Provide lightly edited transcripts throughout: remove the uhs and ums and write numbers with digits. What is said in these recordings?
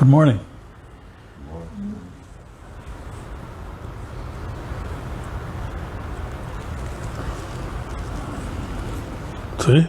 Good morning. See?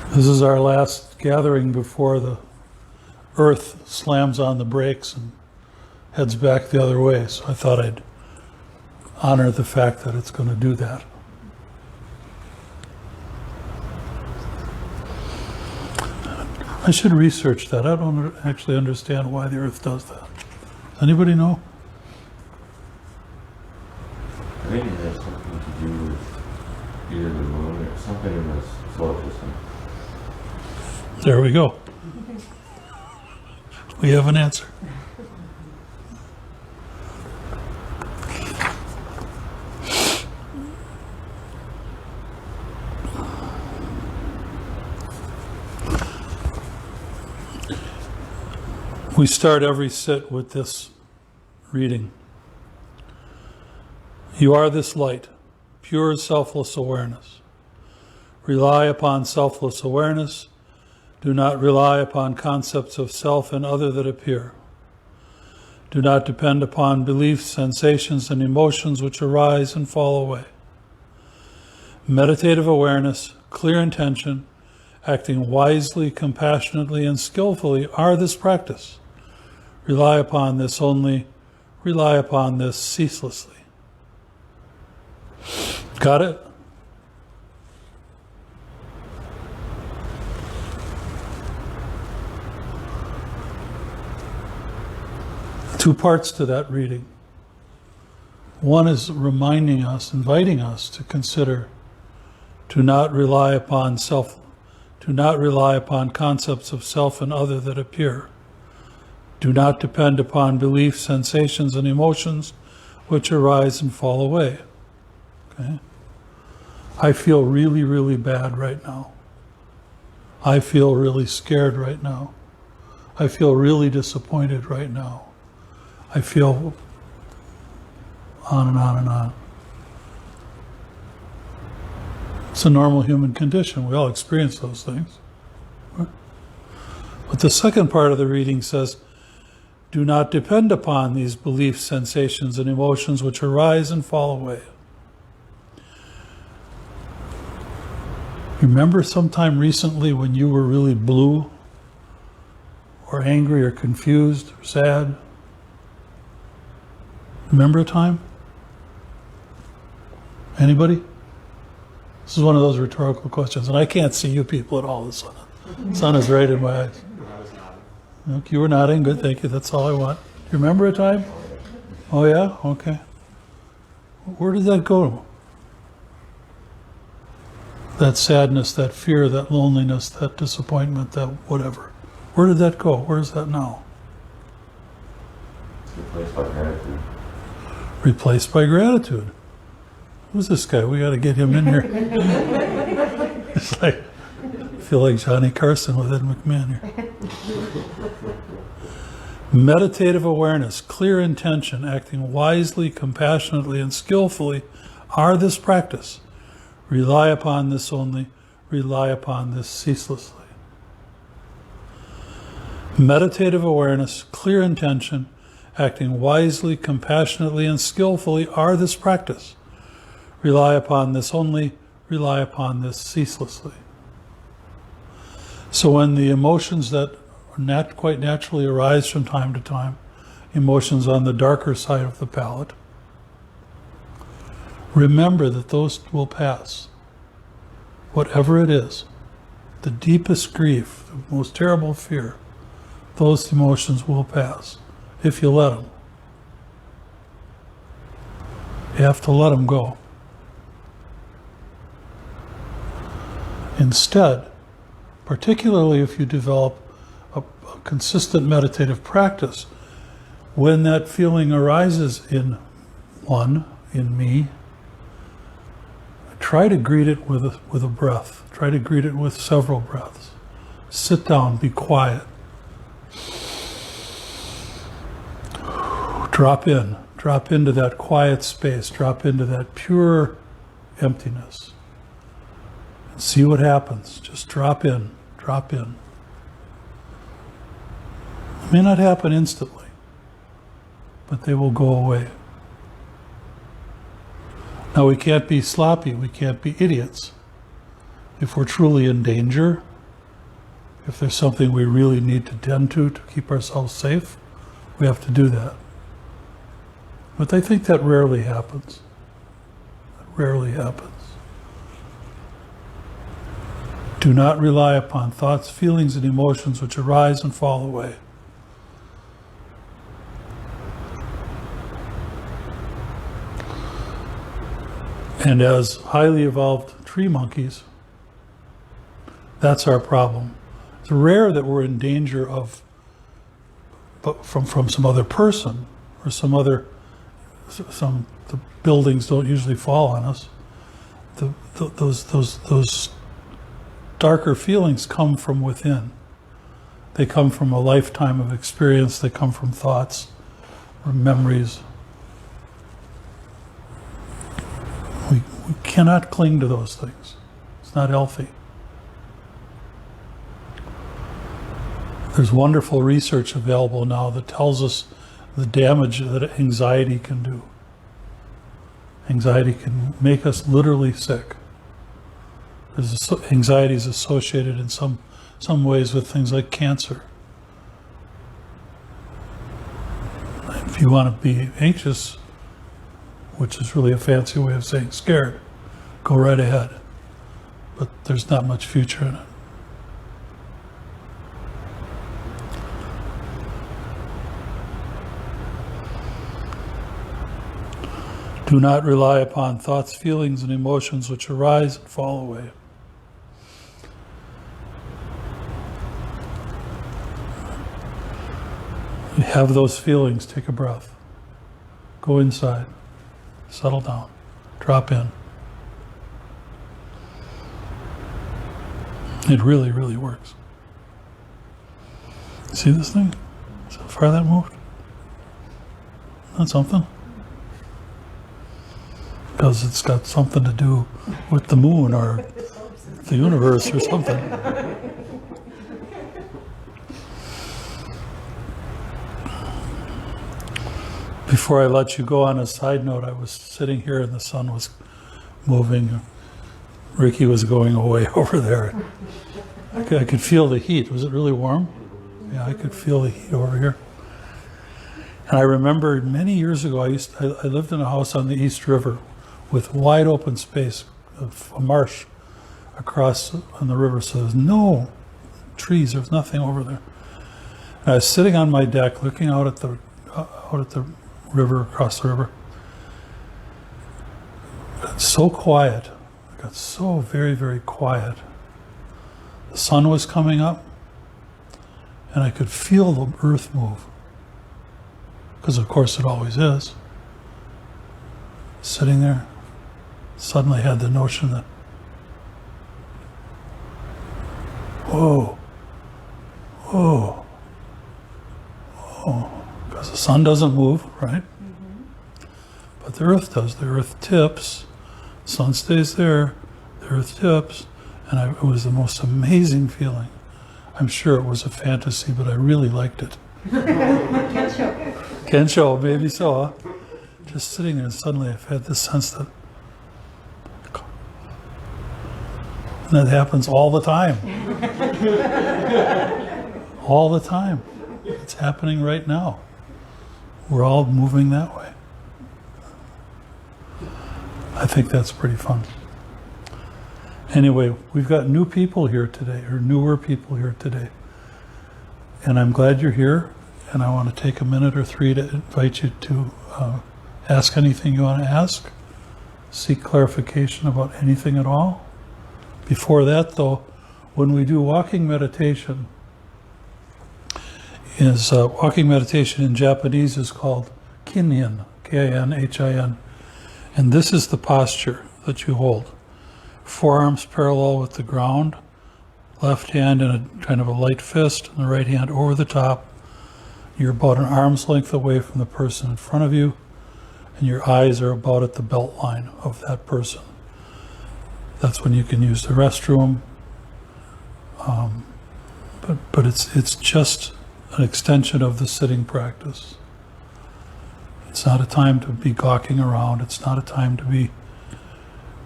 This is our last gathering before the earth slams on the brakes and heads back the other way. So I thought I'd honor the fact that it's going to do that. I should research that. I don't actually understand why the earth does that. Does anybody know? I think it has something to do with either the moon or something in the solar system. There we go. We have an answer. We start every sit with this reading. You are this light, pure selfless awareness. Rely upon selfless awareness. Do not rely upon concepts of self and other that appear. Do not depend upon beliefs, sensations, and emotions which arise and fall away. Meditative awareness, clear intention, acting wisely, compassionately, and skillfully are this practice. Rely upon this only, rely upon this ceaselessly. Got it? Two parts to that reading. One is reminding us, inviting us to consider, to not rely upon self, to not rely upon concepts of self and other that appear. Do not depend upon beliefs, sensations, and emotions which arise and fall away. Okay? I feel really, really bad right now. I feel really scared right now. I feel really disappointed right now. I feel on and on and on. It's a normal human condition. We all experience those things. Right? But the second part of the reading says, do not depend upon these beliefs, sensations, and emotions which arise and fall away. Remember sometime recently when you were really blue or angry or confused or sad? Remember a time? Anybody? This is one of those rhetorical questions, and I can't see you people at all. The sun is right in my eyes. Okay, you were nodding. Good, thank you. That's all I want. Do you remember a time? Oh yeah? Okay. Where did that go? That sadness, that fear, that loneliness, that disappointment, that whatever. Where did that go? Where is that now? It's replaced by gratitude. Replaced by gratitude. Who's this guy? We got to get him in here. It's like, I feel like Johnny Carson with Ed McMahon here. Meditative awareness, clear intention, acting wisely, compassionately, and skillfully are this practice. Rely upon this only, rely upon this ceaselessly. Meditative awareness, clear intention, acting wisely, compassionately, and skillfully are this practice. Rely upon this only, rely upon this ceaselessly. So when the emotions that not quite naturally arise from time to time, emotions on the darker side of the palette, remember that those will pass. Whatever it is, the deepest grief, the most terrible fear, those emotions will pass if you let them. You have to let them go. Instead, particularly if you develop a consistent meditative practice, when that feeling arises in me, try to greet it with a breath. Try to greet it with several breaths. Sit down, be quiet. Drop into that quiet space, drop into that pure emptiness. See what happens. Just drop in, drop in. It may not happen instantly, but they will go away. Now, we can't be sloppy, we can't be idiots. If we're truly in danger, if there's something we really need to tend to keep ourselves safe, we have to do that. But I think that rarely happens. It rarely happens. Do not rely upon thoughts, feelings, and emotions which arise and fall away. And as highly evolved tree monkeys, that's our problem. It's rare that we're in danger of from some other person or the buildings don't usually fall on us. Those darker feelings come from within. They come from a lifetime of experience. They come from thoughts or memories. We cannot cling to those things. It's not healthy. There's wonderful research available now that tells us the damage that anxiety can do. Anxiety can make us literally sick. Anxiety is associated in some ways with things like cancer. If you want to be anxious, which is really a fancy way of saying scared, go right ahead. But there's not much future in it. Do not rely upon thoughts, feelings, and emotions which arise and fall away. You have those feelings, take a breath. Go inside. Settle down. Drop in. It really, really works. See this thing? See how far that moved? That's something. Because it's got something to do with the moon or the universe or something. Before I let you go, on a side note, I was sitting here and the sun was moving. Ricky was going away over there. I could feel the heat. Was it really warm? Yeah, I could feel the heat over here. And I remember many years ago, I lived in a house on the East River with wide open space, a marsh across on the river. So there's no trees, there's nothing over there. And I was sitting on my deck looking out at the river, across the river. It got so quiet. It got so very, very quiet. The sun was coming up, and I could feel the earth move. Because of course it always is. Sitting there, suddenly had the notion that, whoa, whoa, whoa. Because the sun doesn't move, right? Mm-hmm. But the earth does. The earth tips, the sun stays there, the earth tips, and it was the most amazing feeling. I'm sure it was a fantasy, but I really liked it. Kensho, maybe so, huh? Just sitting there, and suddenly I've had this sense that, and that happens all the time. All the time. It's happening right now. We're all moving that way. I think that's pretty fun. Anyway, we've got new people here today, or newer people here today. And I'm glad you're here, and I want to take a minute or three to invite you to ask anything you want to ask, seek clarification about anything at all. Before that, though, when we do walking meditation, walking meditation in Japanese is called kinhin, K-I-N-H-I-N. And this is the posture that you hold. Forearms parallel with the ground, left hand in a kind of a light fist, and the right hand over the top. You're about an arm's length away from the person in front of you, and your eyes are about at the belt line of that person. That's when you can use the restroom. But it's just an extension of the sitting practice. It's not a time to be gawking around. It's not a time to be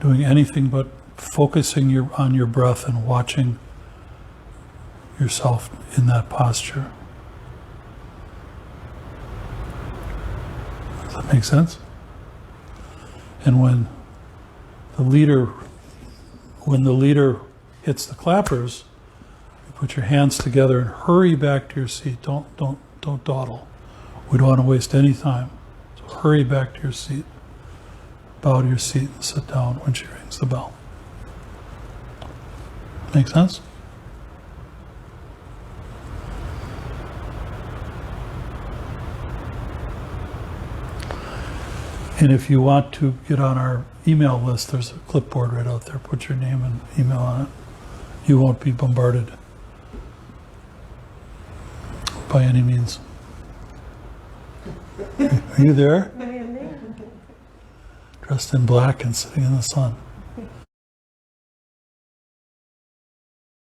doing anything but focusing on your breath and watching yourself in that posture. Does that make sense? And when the leader hits the clappers, you put your hands together and hurry back to your seat. Don't dawdle. We don't want to waste any time. So hurry back to your seat. Bow to your seat and sit down when she rings the bell. Make sense? And if you want to get on our email list, there's a clipboard right out there. Put your name and email on it. You won't be bombarded by any means. Are you there? Dressed in black and sitting in the sun.